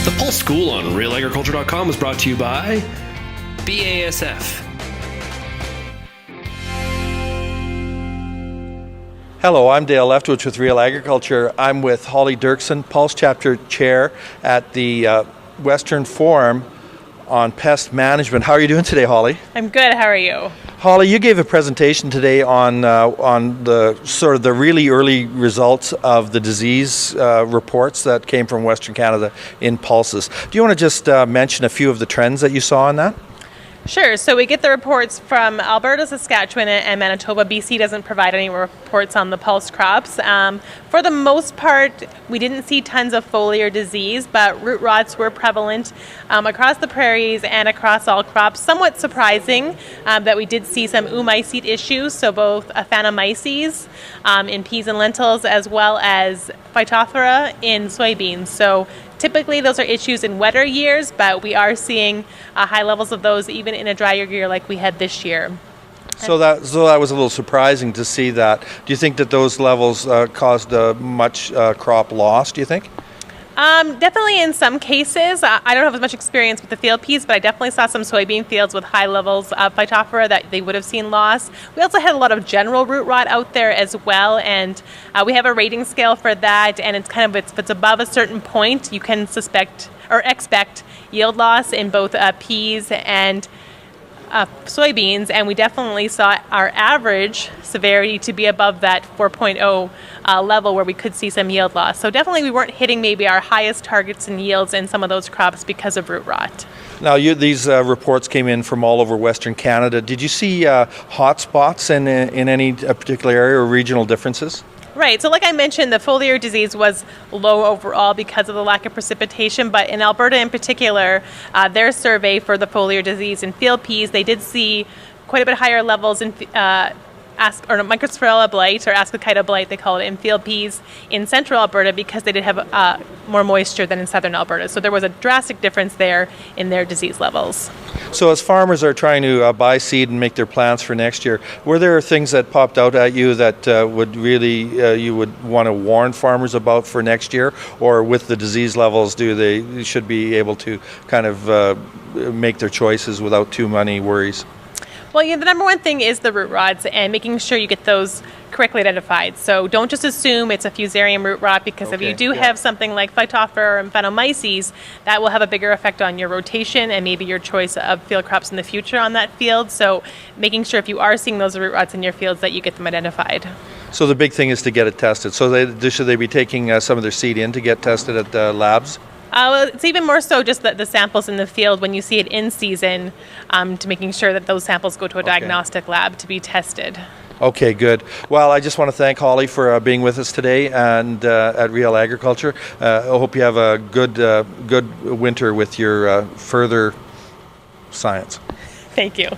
The Pulse School on RealAgriculture.com is brought to you by BASF. Hello, I'm Dale Leftwich with Real Agriculture. I'm with Holly Derksen, Pulse Chapter Chair at the Western Forum on Pest Management. How are you doing today, Holly? I'm good. How are you? Holly, you gave a presentation today on the sort of the really early results of the disease reports that came from Western Canada in pulses. Do you want to just mention a few of the trends that you saw in that? Sure. So we get the reports from Alberta, Saskatchewan, and Manitoba. BC doesn't provide any reports on the pulse crops. For the most part, we didn't see tons of foliar disease, but root rots were prevalent across the prairies and across all crops. Somewhat surprising that we did see some oomycete issues, so both aphanomyces in peas and lentils, as well as Phytophthora in soybeans. So typically, those are issues in wetter years, but we are seeing high levels of those even in a drier year like we had this year. So that was a little surprising to see that. Do you think that those levels caused much crop loss, do you think? Definitely in some cases. I don't have as much experience with the field peas, but I definitely saw some soybean fields with high levels of Phytophthora that they would have seen loss. We also had a lot of general root rot out there as well, and we have a rating scale for that, and it's kind of, if it's above a certain point, you can suspect or expect yield loss in both peas and soybeans, and we definitely saw our average severity to be above that 4.0 level where we could see some yield loss. So definitely we weren't hitting maybe our highest targets and yields in some of those crops because of root rot. Now, these reports came in from all over Western Canada. Did you see hot spots in any particular area or regional differences? Right. So like I mentioned, the foliar disease was low overall because of the lack of precipitation, but in Alberta in particular, their survey for the foliar disease in field peas, they did see quite a bit higher levels in Microsphaerella blight, or Ascochyta blight, they call it, in field peas in central Alberta because they did have more moisture than in southern Alberta. So there was a drastic difference there in their disease levels. So as farmers are trying to buy seed and make their plans for next year, were there things that popped out at you that would really you would want to warn farmers about for next year? Or with the disease levels, they should be able to kind of make their choices without too many worries? Well, the number one thing is the root rots and making sure you get those correctly identified. So don't just assume it's a fusarium root rot, because if you do have something like Phytophthora or aphanomyces, that will have a bigger effect on your rotation and maybe your choice of field crops in the future on that field. So making sure if you are seeing those root rots in your fields that you get them identified. So the big thing is to get it tested. So should they be taking some of their seed in to get tested at the labs? Well, it's even more so just the samples in the field when you see it in season, to making sure that those samples go to a diagnostic lab to be tested. Okay, good. Well, I just want to thank Holly for being with us today and at Real Agriculture. I hope you have a good winter with your further science. Thank you.